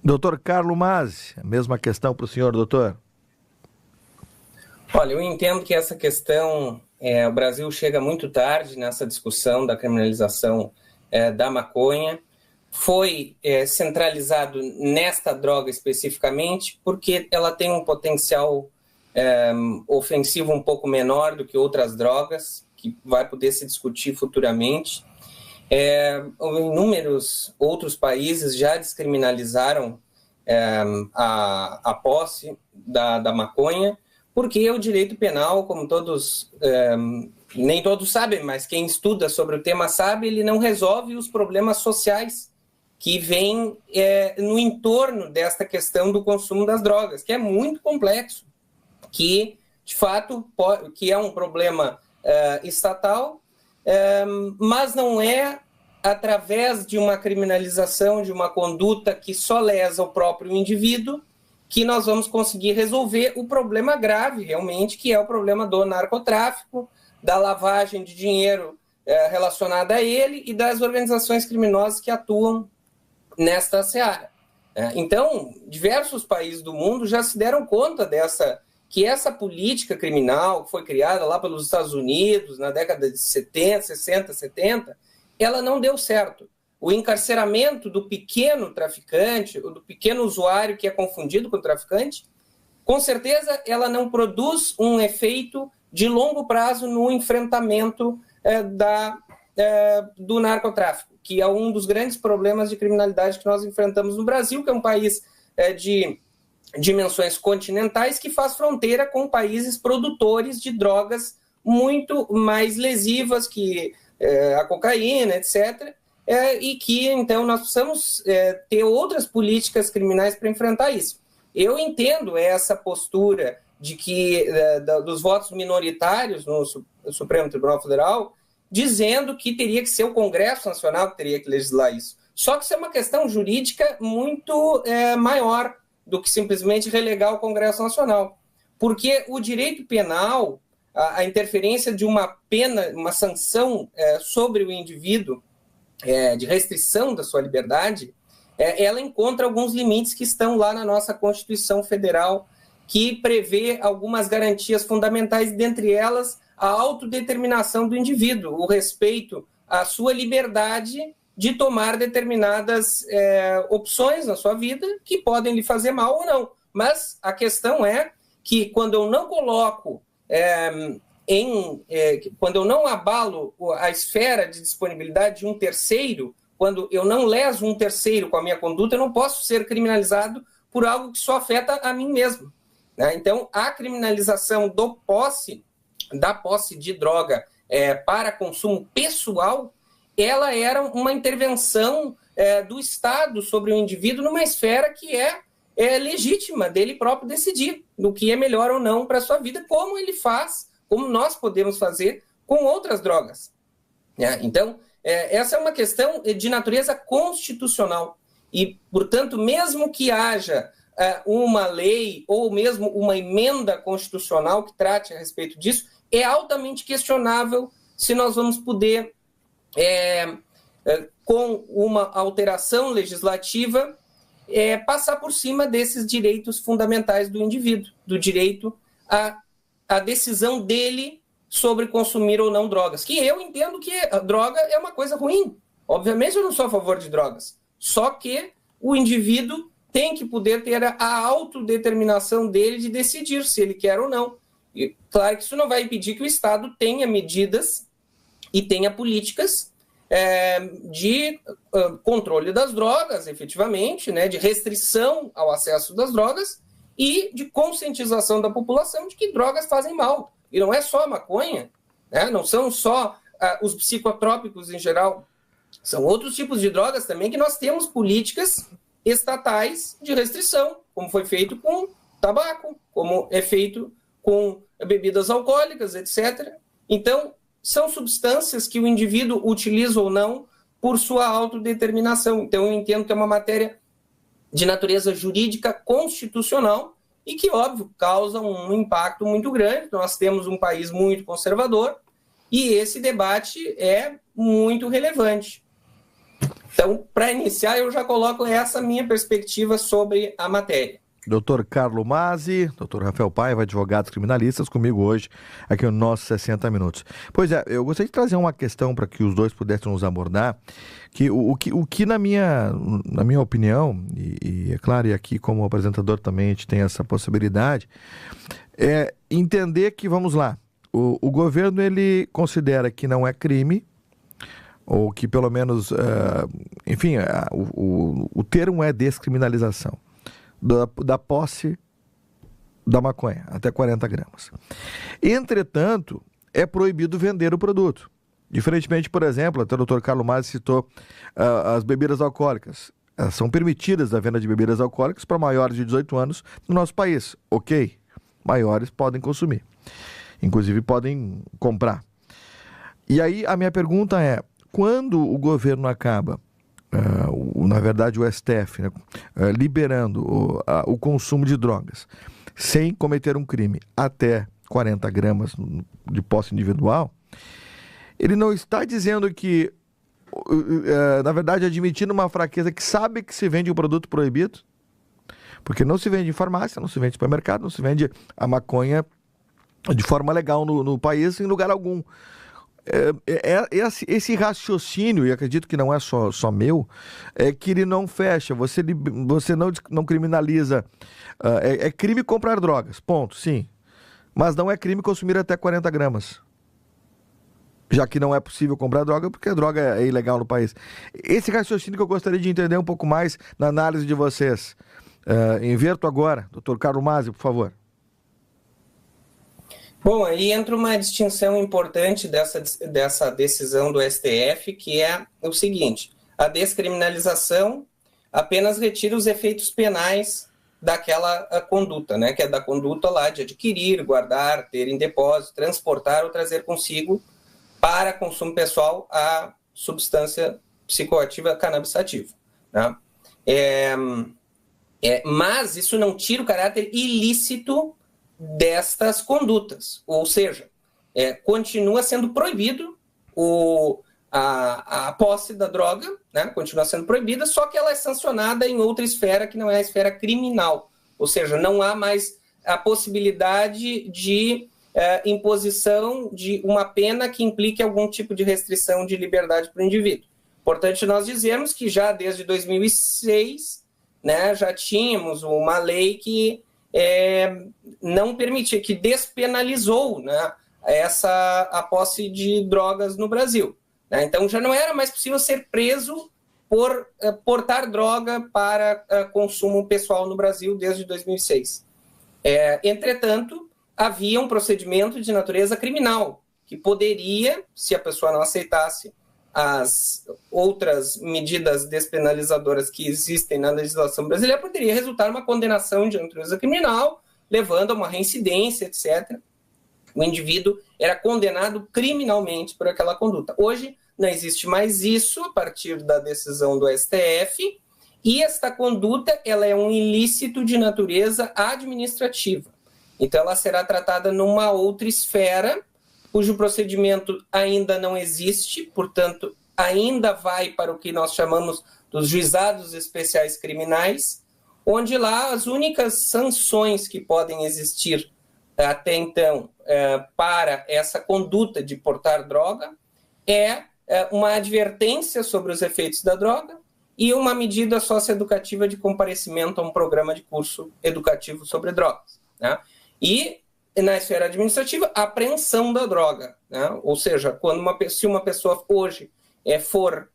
Doutor Carlos Mazzi, a mesma questão para o senhor, doutor. Olha, eu entendo que essa questão, o Brasil chega muito tarde nessa discussão da criminalização da maconha. Foi centralizado nesta droga especificamente porque ela tem um potencial ofensivo um pouco menor do que outras drogas, que vai poder se discutir futuramente. Inúmeros outros países já descriminalizaram a posse da maconha, porque o direito penal, como todos, nem todos sabem, mas quem estuda sobre o tema sabe, ele não resolve os problemas sociais que vêm no entorno desta questão do consumo das drogas, que é muito complexo, que, de fato, que é um problema estatal, mas não é através de uma criminalização, de uma conduta que só lesa o próprio indivíduo, que nós vamos conseguir resolver o problema grave, realmente, que é o problema do narcotráfico, da lavagem de dinheiro relacionada a ele e das organizações criminosas que atuam nesta seara. Então, diversos países do mundo já se deram conta que essa política criminal que foi criada lá pelos Estados Unidos na década de 70, 60, 70, ela não deu certo. O encarceramento do pequeno traficante, ou do pequeno usuário que é confundido com o traficante, com certeza ela não produz um efeito de longo prazo no enfrentamento do narcotráfico, que é um dos grandes problemas de criminalidade que nós enfrentamos no Brasil, que é um país de dimensões continentais que faz fronteira com países produtores de drogas muito mais lesivas que a cocaína, etc., e que, então, nós precisamos ter outras políticas criminais para enfrentar isso. Eu entendo essa postura de que dos votos minoritários no Supremo Tribunal Federal, dizendo que teria que ser o Congresso Nacional que teria que legislar isso. Só que isso é uma questão jurídica muito maior do que simplesmente relegar o Congresso Nacional. Porque o direito penal, a interferência de uma pena, uma sanção sobre o indivíduo, de restrição da sua liberdade, ela encontra alguns limites que estão lá na nossa Constituição Federal, que prevê algumas garantias fundamentais, dentre elas a autodeterminação do indivíduo, o respeito à sua liberdade de tomar determinadas opções na sua vida que podem lhe fazer mal ou não. Mas a questão é que quando eu não coloco quando eu não abalo a esfera de disponibilidade de um terceiro, quando eu não leso um terceiro com a minha conduta, eu não posso ser criminalizado por algo que só afeta a mim mesmo. Né? Então, a criminalização da posse de droga para consumo pessoal, ela era uma intervenção do Estado sobre o indivíduo numa esfera que é legítima dele próprio decidir do que é melhor ou não para a sua vida, como ele faz, como nós podemos fazer com outras drogas. Então, essa é uma questão de natureza constitucional. E, portanto, mesmo que haja uma lei ou mesmo uma emenda constitucional que trate a respeito disso, é altamente questionável se nós vamos poder, com uma alteração legislativa, passar por cima desses direitos fundamentais do indivíduo, do direito à decisão dele sobre consumir ou não drogas. Que eu entendo que a droga é uma coisa ruim. Obviamente eu não sou a favor de drogas. Só que o indivíduo tem que poder ter a autodeterminação dele de decidir se ele quer ou não. E claro que isso não vai impedir que o Estado tenha medidas e tenha políticas de controle das drogas, efetivamente, né, de restrição ao acesso das drogas e de conscientização da população de que drogas fazem mal. E não é só a maconha, né, não são só os psicotrópicos em geral, são outros tipos de drogas também que nós temos políticas estatais de restrição, como foi feito com tabaco, como é feito com bebidas alcoólicas, etc. Então, são substâncias que o indivíduo utiliza ou não por sua autodeterminação. Então, eu entendo que é uma matéria de natureza jurídica constitucional e que, óbvio, causa um impacto muito grande. Nós temos um país muito conservador e esse debate é muito relevante. Então, para iniciar, eu já coloco essa minha perspectiva sobre a matéria. Dr. Carlo Masi, Dr. Rafael Paiva, advogados criminalistas, comigo hoje, aqui no nosso 60 Minutos. Pois é, eu gostaria de trazer uma questão para que os dois pudessem nos abordar, que o que na minha opinião, e é claro, e aqui como apresentador também a gente tem essa possibilidade, é entender que, vamos lá, o governo ele considera que não é crime, ou que pelo menos, enfim, o termo é descriminalização da posse da maconha, até 40 gramas. Entretanto, é proibido vender o produto. Diferentemente, por exemplo, até o Dr. Carlo Masi citou as bebidas alcoólicas. Elas são permitidas a venda de bebidas alcoólicas para maiores de 18 anos no nosso país. Ok, maiores podem consumir. Inclusive podem comprar. E aí a minha pergunta é, quando o governo acaba, na verdade o STF, né, liberando o consumo de drogas sem cometer um crime até 40 gramas de posse individual, ele não está dizendo que, na verdade, admitindo uma fraqueza que sabe que se vende um produto proibido, porque não se vende em farmácia, não se vende em supermercado, não se vende a maconha de forma legal no país em lugar algum. Esse raciocínio, e acredito que não é só meu, é que ele não fecha. Você não criminaliza. É crime comprar drogas, ponto, sim. Mas não é crime consumir até 40 gramas. Já que não é possível comprar droga, porque a droga é ilegal no país. Esse raciocínio que eu gostaria de entender um pouco mais na análise de vocês. Inverto agora. Dr. Carlo Masi, por favor. Bom, aí entra uma distinção importante dessa decisão do STF, que é o seguinte: a descriminalização apenas retira os efeitos penais daquela conduta, né? Que é da conduta lá de adquirir, guardar, ter em depósito, transportar ou trazer consigo para consumo pessoal a substância psicoativa cannabis-sativa, né? Mas isso não tira o caráter ilícito destas condutas, ou seja, continua sendo proibido a posse da droga, né? Continua sendo proibida, só que ela é sancionada em outra esfera que não é a esfera criminal, ou seja, não há mais a possibilidade de imposição de uma pena que implique algum tipo de restrição de liberdade para o indivíduo. Importante nós dizermos que já desde 2006, né, já tínhamos uma lei que não permitia, que despenalizou, né, a posse de drogas no Brasil, né? Então já não era mais possível ser preso por portar droga para consumo pessoal no Brasil desde 2006. Entretanto, havia um procedimento de natureza criminal que poderia, se a pessoa não aceitasse as outras medidas despenalizadoras que existem na legislação brasileira, poderia resultar uma condenação de natureza criminal, levando a uma reincidência, etc. O indivíduo era condenado criminalmente por aquela conduta. Hoje não existe mais isso, a partir da decisão do STF, e esta conduta ela é um ilícito de natureza administrativa. Então ela será tratada numa outra esfera, cujo procedimento ainda não existe, portanto, ainda vai para o que nós chamamos dos juizados especiais criminais, onde lá as únicas sanções que podem existir até então para essa conduta de portar droga é uma advertência sobre os efeitos da droga e uma medida socioeducativa de comparecimento a um programa de curso educativo sobre drogas, né? E na esfera administrativa, a apreensão da droga, né? Ou seja, se uma pessoa hoje for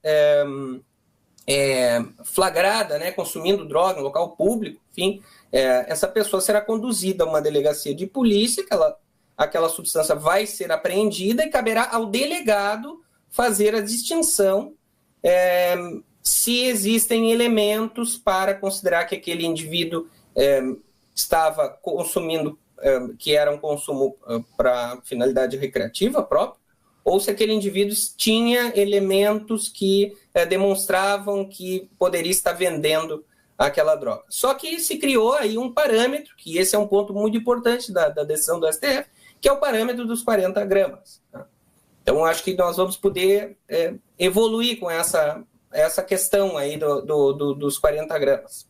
flagrada, né, consumindo droga em local público, enfim, essa pessoa será conduzida a uma delegacia de polícia, aquela substância vai ser apreendida e caberá ao delegado fazer a distinção se existem elementos para considerar que aquele indivíduo estava consumindo, que era um consumo para finalidade recreativa própria, ou se aquele indivíduo tinha elementos que demonstravam que poderia estar vendendo aquela droga. Só que se criou aí um parâmetro, que esse é um ponto muito importante da decisão do STF, que é o parâmetro dos 40 gramas. Tá? Então, acho que nós vamos poder evoluir com essa essa questão aí dos 40 gramas.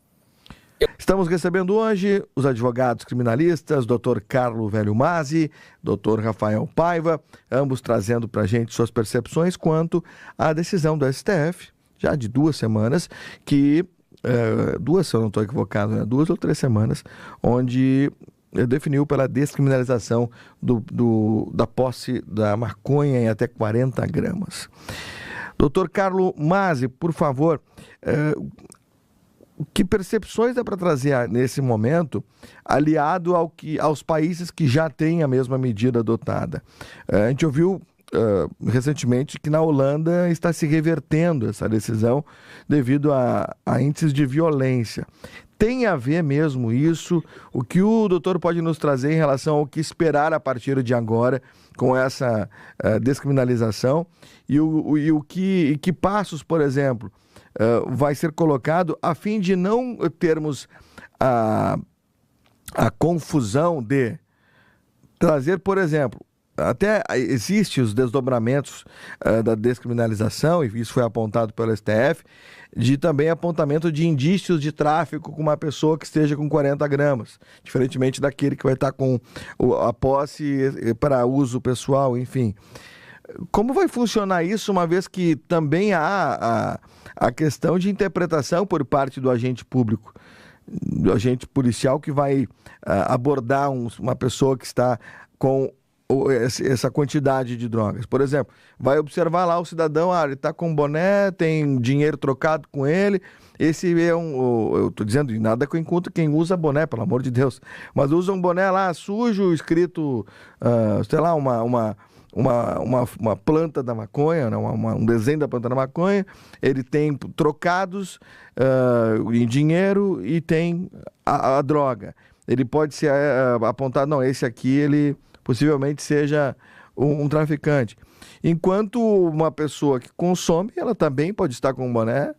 Estamos recebendo hoje os advogados criminalistas, Dr. Carlo Velho Masi, Dr. Rafael Paiva, ambos trazendo para a gente suas percepções quanto à decisão do STF, já de 2 semanas, que, se eu não estou equivocado, né? 2 ou 3 semanas, onde definiu pela descriminalização da posse da maconha em até 40 gramas. Dr. Carlo Masi, por favor, que percepções dá para trazer nesse momento, aliado aos países que já têm a mesma medida adotada? A gente ouviu recentemente que na Holanda está se revertendo essa decisão devido a índices de violência. Tem a ver mesmo isso? O que o doutor pode nos trazer em relação ao que esperar a partir de agora com essa descriminalização e que passos, por exemplo, vai ser colocado a fim de não termos a confusão de trazer, por exemplo, até existem os desdobramentos da descriminalização, e isso foi apontado pelo STF, de também apontamento de indícios de tráfico com uma pessoa que esteja com 40 gramas, diferentemente daquele que vai estar com a posse para uso pessoal, enfim. Como vai funcionar isso, uma vez que também há a questão de interpretação por parte do agente público, do agente policial que vai abordar uma pessoa que está com essa quantidade de drogas? Por exemplo, vai observar lá o cidadão, ele está com boné, tem dinheiro trocado com ele, esse é eu estou dizendo, nada que eu encontro quem usa boné, pelo amor de Deus, mas usa um boné lá sujo, escrito, sei lá, uma planta da maconha, um desenho da planta da maconha, ele tem trocados em dinheiro e tem a droga. Ele pode ser apontado, não, esse aqui ele possivelmente seja um traficante. Enquanto uma pessoa que consome, ela também pode estar com um boné,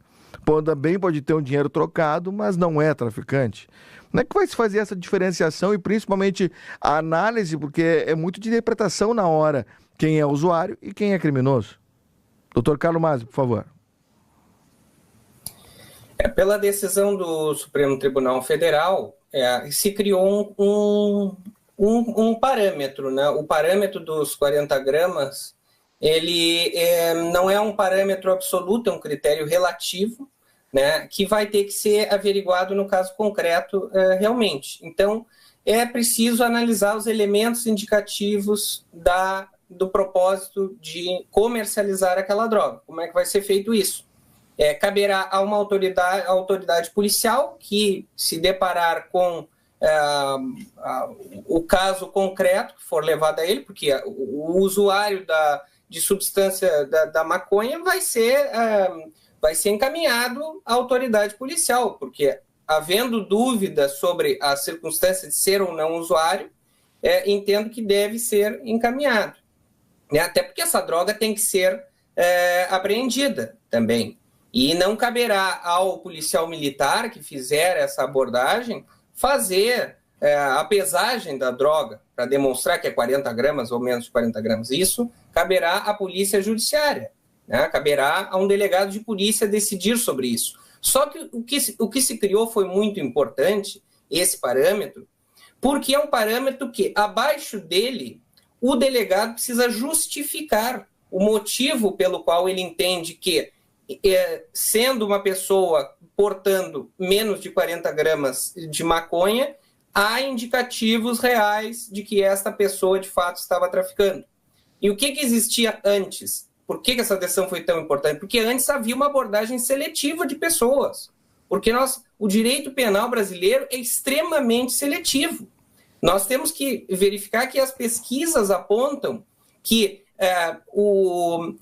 também pode ter um dinheiro trocado, mas não é traficante. Como é que vai se fazer essa diferenciação e principalmente a análise, porque é muito de interpretação na hora, quem é usuário e quem é criminoso? Dr. Carlo Masi, por favor. Pela decisão do Supremo Tribunal Federal, se criou um parâmetro, né? O parâmetro dos 40 gramas, ele não é um parâmetro absoluto, é um critério relativo, né? Que vai ter que ser averiguado no caso concreto realmente. Então, é preciso analisar os elementos indicativos do propósito de comercializar aquela droga. Como é que vai ser feito isso? Caberá a uma autoridade policial que se deparar com o caso concreto que for levado a ele, porque o usuário de substância da maconha vai ser encaminhado à autoridade policial, porque havendo dúvida sobre a circunstância de ser ou não usuário, entendo que deve ser encaminhado. Até porque essa droga tem que ser apreendida também. E não caberá ao policial militar que fizer essa abordagem fazer a pesagem da droga para demonstrar que é 40 gramas ou menos de 40 gramas. Isso caberá à polícia judiciária, né? Caberá a um delegado de polícia decidir sobre isso. Só que o que se criou foi muito importante, esse parâmetro, porque é um parâmetro que, abaixo dele, o delegado precisa justificar o motivo pelo qual ele entende que, sendo uma pessoa portando menos de 40 gramas de maconha, há indicativos reais de que esta pessoa, de fato, estava traficando. E o que existia antes? Por que essa decisão foi tão importante? Porque antes havia uma abordagem seletiva de pessoas. Porque o direito penal brasileiro é extremamente seletivo. Nós temos que verificar que as pesquisas apontam que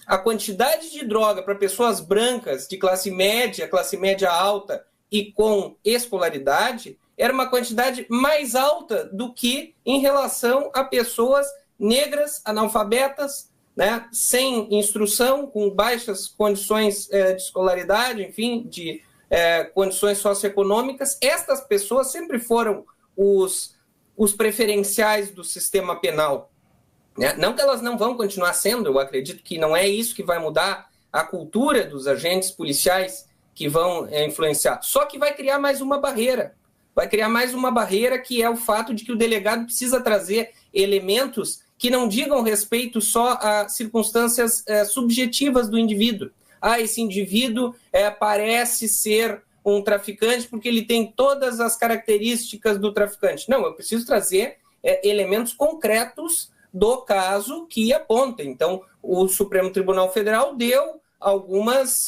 a quantidade de droga para pessoas brancas de classe média alta e com escolaridade era uma quantidade mais alta do que em relação a pessoas negras, analfabetas, né, sem instrução, com baixas condições de escolaridade, enfim, de condições socioeconômicas. Estas pessoas sempre foram os preferenciais do sistema penal. Não que elas não vão continuar sendo, eu acredito que não é isso que vai mudar a cultura dos agentes policiais que vão influenciar. Só que vai criar mais uma barreira. Vai criar mais uma barreira, que é o fato de que o delegado precisa trazer elementos que não digam respeito só a circunstâncias subjetivas do indivíduo. Esse indivíduo parece ser um traficante porque ele tem todas as características do traficante. Não, eu preciso trazer elementos concretos do caso que apontem. Então, o Supremo Tribunal Federal deu algumas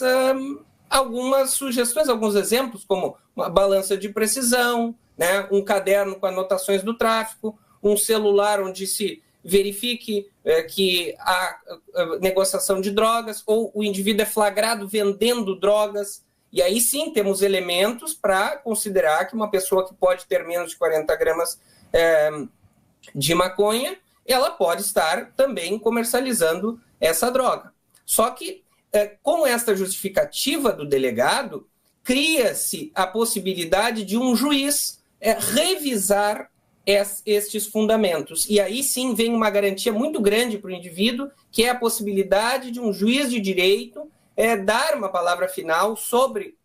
sugestões, alguns exemplos, como uma balança de precisão, né, um caderno com anotações do tráfico, um celular onde se verifique que há negociação de drogas, ou o indivíduo é flagrado vendendo drogas. E aí sim temos elementos para considerar que uma pessoa que pode ter menos de 40 gramas de maconha, ela pode estar também comercializando essa droga. Só que, com esta justificativa do delegado, cria-se a possibilidade de um juiz revisar estes fundamentos. E aí sim vem uma garantia muito grande para o indivíduo, que é a possibilidade de um juiz de direito dar uma palavra final sobre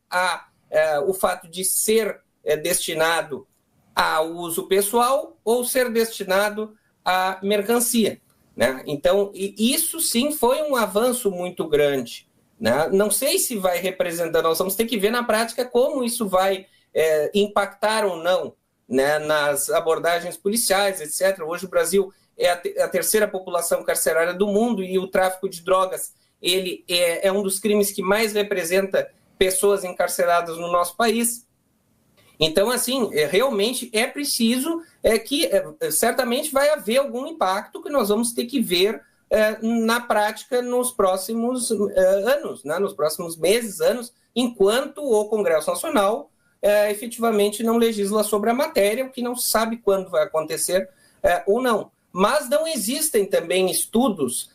o fato de ser destinado a uso pessoal ou ser destinado à mercancia, né? Então, isso sim foi um avanço muito grande, né? Não sei se vai representar, nós vamos ter que ver na prática como isso vai impactar ou não, né, nas abordagens policiais, etc. Hoje o Brasil é a terceira população carcerária do mundo, e o tráfico de drogas ele é um dos crimes que mais representa pessoas encarceradas no nosso país. Então, assim, realmente é preciso que certamente vai haver algum impacto que nós vamos ter que ver na prática nos próximos anos, né, nos próximos meses, anos, enquanto o Congresso Nacional efetivamente não legisla sobre a matéria, o que não se sabe quando vai acontecer ou não. Mas não existem também estudos,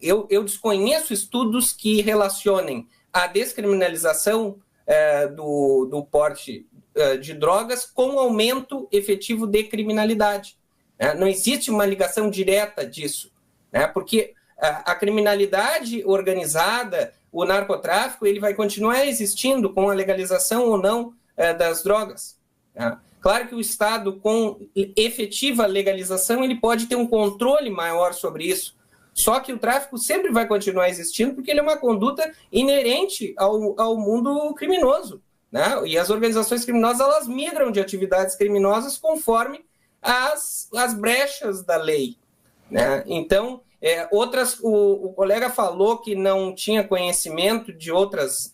eu desconheço estudos que relacionem a descriminalização do porte de drogas com aumento efetivo de criminalidade. Não existe uma ligação direta disso, né? Porque a criminalidade organizada, o narcotráfico, ele vai continuar existindo com a legalização ou não das drogas. Claro que o Estado, com efetiva legalização, ele pode ter um controle maior sobre isso. Só que o tráfico sempre vai continuar existindo porque ele é uma conduta inerente ao mundo criminoso, né? E as organizações criminosas, elas migram de atividades criminosas conforme as brechas da lei, né? Então, o colega falou que não tinha conhecimento de outras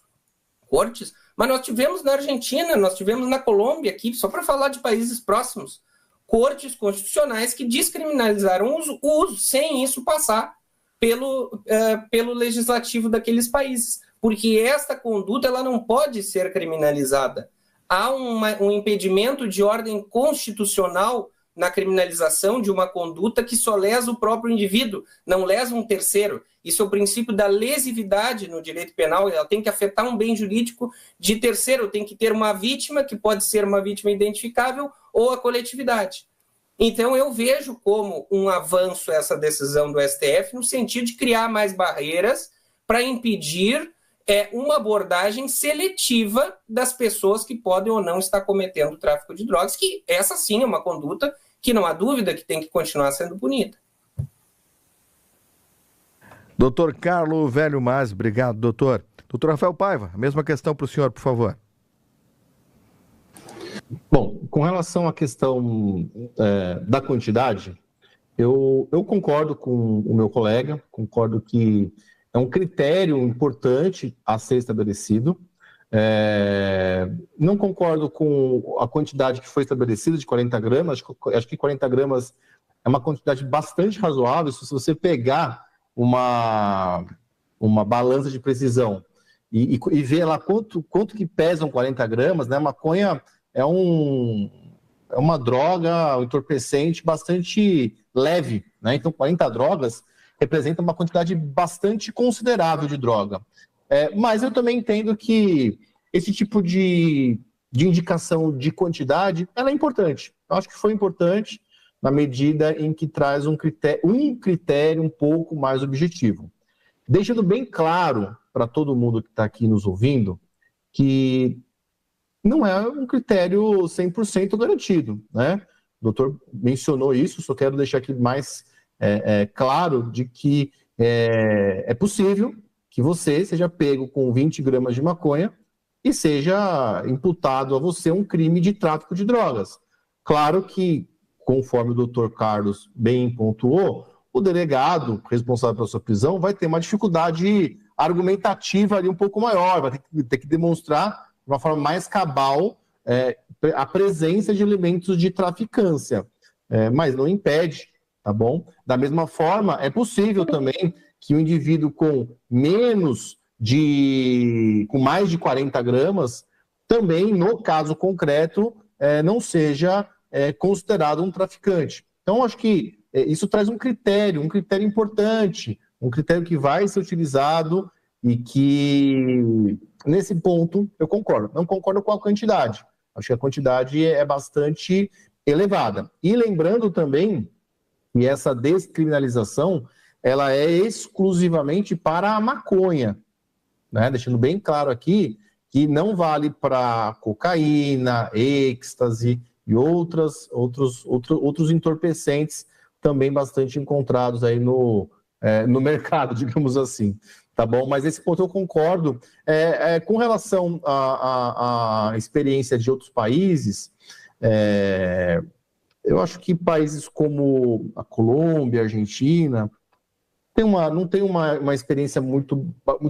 cortes, mas nós tivemos na Argentina, nós tivemos na Colômbia aqui, só para falar de países próximos, cortes constitucionais que descriminalizaram o uso sem isso passar pelo legislativo daqueles países, porque esta conduta ela não pode ser criminalizada. Há um impedimento de ordem constitucional na criminalização de uma conduta que só lesa o próprio indivíduo, não lesa um terceiro. Isso é o princípio da lesividade no direito penal, ela tem que afetar um bem jurídico de terceiro, tem que ter uma vítima, que pode ser uma vítima identificável, ou a coletividade. Então, eu vejo como um avanço essa decisão do STF no sentido de criar mais barreiras para impedir uma abordagem seletiva das pessoas que podem ou não estar cometendo tráfico de drogas, que essa sim é uma conduta que não há dúvida que tem que continuar sendo punida. Doutor Carlos Velho Mas, obrigado, doutor. Doutor Rafael Paiva, a mesma questão para o senhor, por favor. Bom, com relação à questão da quantidade, eu concordo com o meu colega, concordo que é um critério importante a ser estabelecido. Não concordo com a quantidade que foi estabelecida de 40 gramas, acho que 40 gramas é uma quantidade bastante razoável. Se você pegar uma balança de precisão e ver lá quanto que pesam 40 gramas, né? Maconha é uma droga, um entorpecente bastante leve, né? Então 40 drogas representa uma quantidade bastante considerável de droga. Mas eu também entendo que esse tipo de indicação de quantidade, ela é importante. Eu acho que foi importante na medida em que traz um critério um pouco mais objetivo. Deixando bem claro para todo mundo que está aqui nos ouvindo que não é um critério 100% garantido, né? O doutor mencionou isso, só quero deixar aqui mais claro de que é possível que você seja pego com 20 gramas de maconha e seja imputado a você um crime de tráfico de drogas. Claro que, conforme o doutor Carlos bem pontuou, o delegado responsável pela sua prisão vai ter uma dificuldade argumentativa ali um pouco maior, vai ter que demonstrar de uma forma mais cabal a presença de elementos de traficância, mas não impede, tá bom? Da mesma forma, é possível também que o indivíduo com mais de 40 gramas, também, no caso concreto, não seja considerado um traficante. Então, acho que isso traz um critério importante, um critério que vai ser utilizado e que, nesse ponto, eu concordo. Não concordo com a quantidade. Acho que a quantidade é bastante elevada. E lembrando também que essa descriminalização, ela é exclusivamente para a maconha, né? Deixando bem claro aqui que não vale para cocaína, êxtase e outros entorpecentes também bastante encontrados aí no mercado, digamos assim, tá bom? Mas esse ponto eu concordo. Com relação à experiência de outros países, eu acho que países como a Colômbia, a Argentina, não tem uma experiência muito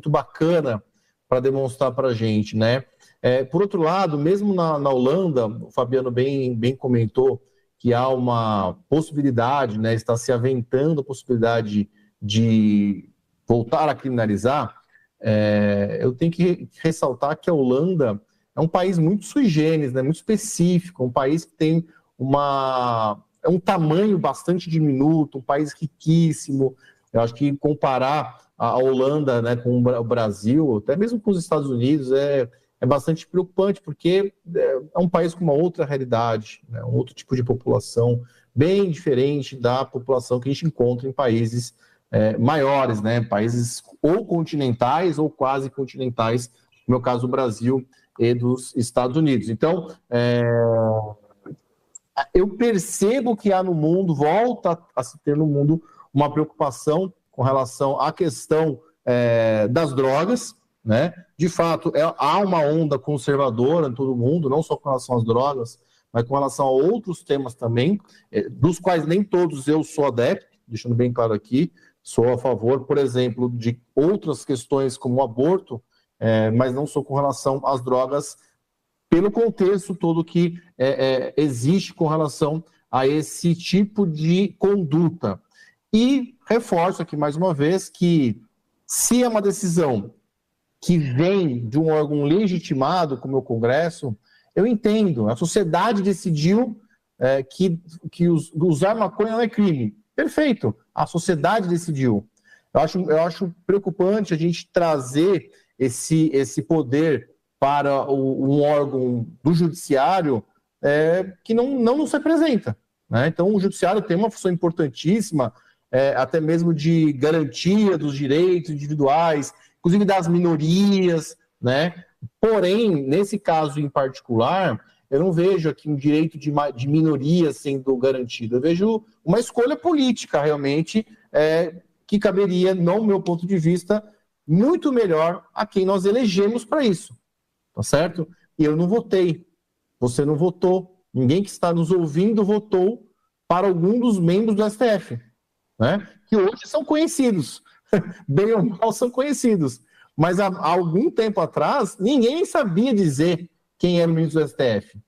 bacana para demonstrar para a gente, né? Por outro lado, mesmo na Holanda, o Fabiano bem comentou que há uma possibilidade, né, está se aventando a possibilidade de voltar a criminalizar. Eu tenho que ressaltar que a Holanda é um país muito sui generis, né, muito específico, um país que tem um tamanho bastante diminuto, um país riquíssimo. Eu acho que comparar a Holanda, né, com o Brasil, até mesmo com os Estados Unidos, é bastante preocupante, porque é um país com uma outra realidade, né, um outro tipo de população, bem diferente da população que a gente encontra em países maiores, né, países ou continentais ou quase continentais, no meu caso, o Brasil e dos Estados Unidos. Então, eu percebo que há no mundo, volta a se ter no mundo, uma preocupação com relação à questão das drogas, né? De fato, há uma onda conservadora em todo mundo, não só com relação às drogas, mas com relação a outros temas também, dos quais nem todos eu sou adepto, deixando bem claro aqui, sou a favor, por exemplo, de outras questões como o aborto, mas não sou com relação às drogas, pelo contexto todo que existe com relação a esse tipo de conduta. E reforço aqui mais uma vez que, se é uma decisão que vem de um órgão legitimado, como é o Congresso, eu entendo. A sociedade decidiu que usar maconha não é crime. Perfeito, a sociedade decidiu. Eu acho preocupante a gente trazer esse poder para um órgão do judiciário que não nos representa, né? Então, o judiciário tem uma função importantíssima, até mesmo de garantia dos direitos individuais, inclusive das minorias, né? Porém, nesse caso em particular, eu não vejo aqui um direito de minoria sendo garantido. Eu vejo uma escolha política, realmente, que caberia, no meu ponto de vista, muito melhor a quem nós elegemos para isso, tá certo? E eu não votei, você não votou, ninguém que está nos ouvindo votou para algum dos membros do STF, né? Que hoje são conhecidos, bem ou mal são conhecidos, mas há algum tempo atrás ninguém sabia dizer quem era o ministro do STF,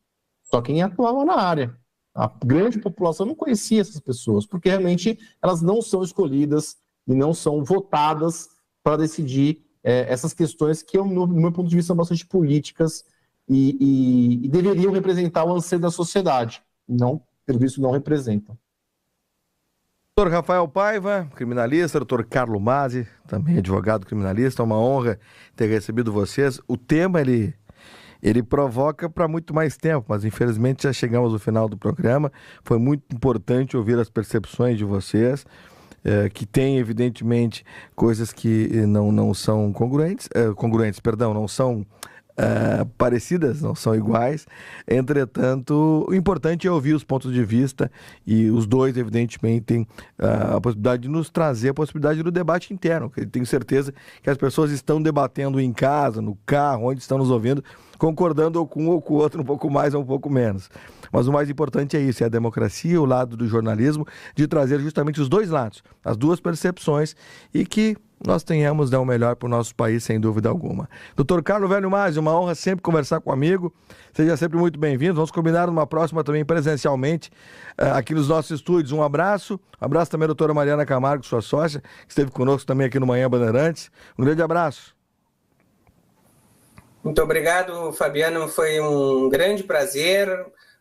só quem atuava na área. A grande população não conhecia essas pessoas, porque realmente elas não são escolhidas e não são votadas para decidir essas questões que, no meu ponto de vista, são bastante políticas e deveriam representar o anseio da sociedade. Não, pelo visto, não representam. Doutor Rafael Paiva, criminalista, doutor Carlo Masi, também advogado criminalista, é uma honra ter recebido vocês. O tema, ele provoca para muito mais tempo, mas infelizmente já chegamos ao final do programa. Foi muito importante ouvir as percepções de vocês. que tem, evidentemente, coisas que não são congruentes, não são parecidas, não são iguais. Entretanto, o importante é ouvir os pontos de vista, e os dois, evidentemente, têm a possibilidade de nos trazer a possibilidade do debate interno. Eu tenho certeza que as pessoas estão debatendo em casa, no carro, onde estão nos ouvindo, concordando ou com um ou com o outro, um pouco mais ou um pouco menos. Mas o mais importante é isso, é a democracia, o lado do jornalismo, de trazer justamente os dois lados, as duas percepções, e que nós tenhamos o melhor para o nosso país, sem dúvida alguma. Doutor Carlo Velho Masi, uma honra sempre conversar com um amigo. Seja sempre muito bem-vindo. Vamos combinar numa próxima também presencialmente aqui nos nossos estúdios. Um abraço. Um abraço também à doutora Mariana Camargo, sua sócia, que esteve conosco também aqui no Manhã Bandeirantes. Um grande abraço. Muito obrigado, Fabiano. Foi um grande prazer.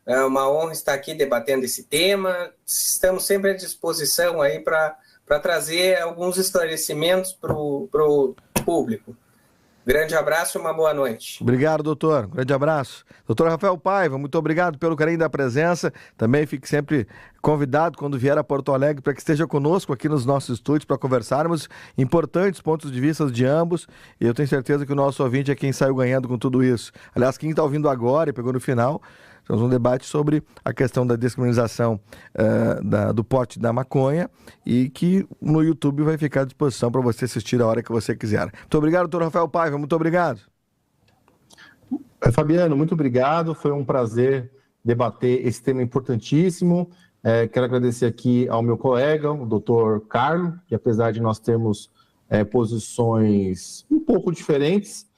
É uma honra estar aqui debatendo esse tema. Estamos sempre à disposição aí para trazer alguns esclarecimentos para o público. Grande abraço e uma boa noite. Obrigado, doutor. Grande abraço. Doutor Rafael Paiva, muito obrigado pelo carinho da presença. Também fique sempre convidado quando vier a Porto Alegre para que esteja conosco aqui nos nossos estúdios para conversarmos importantes pontos de vista de ambos. E eu tenho certeza que o nosso ouvinte é quem saiu ganhando com tudo isso. Aliás, quem está ouvindo agora e pegou no final, temos um debate sobre a questão da descriminalização do porte da maconha, e que no YouTube vai ficar à disposição para você assistir a hora que você quiser. Muito obrigado, doutor Rafael Paiva. Muito obrigado. Fabiano, muito obrigado. Foi um prazer debater esse tema importantíssimo. Quero agradecer aqui ao meu colega, o doutor Carlo, que apesar de nós termos posições um pouco diferentes,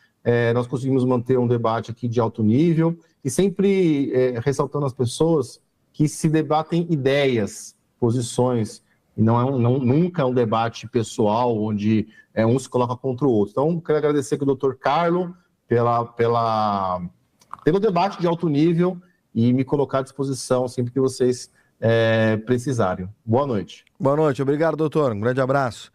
nós conseguimos manter um debate aqui de alto nível, e sempre ressaltando as pessoas que se debatem ideias, posições, e nunca é um debate pessoal onde um se coloca contra o outro. Então, quero agradecer aqui ao doutor Carlo pelo debate de alto nível, e me colocar à disposição sempre que vocês precisarem. Boa noite. Boa noite. Obrigado, doutor. Um grande abraço.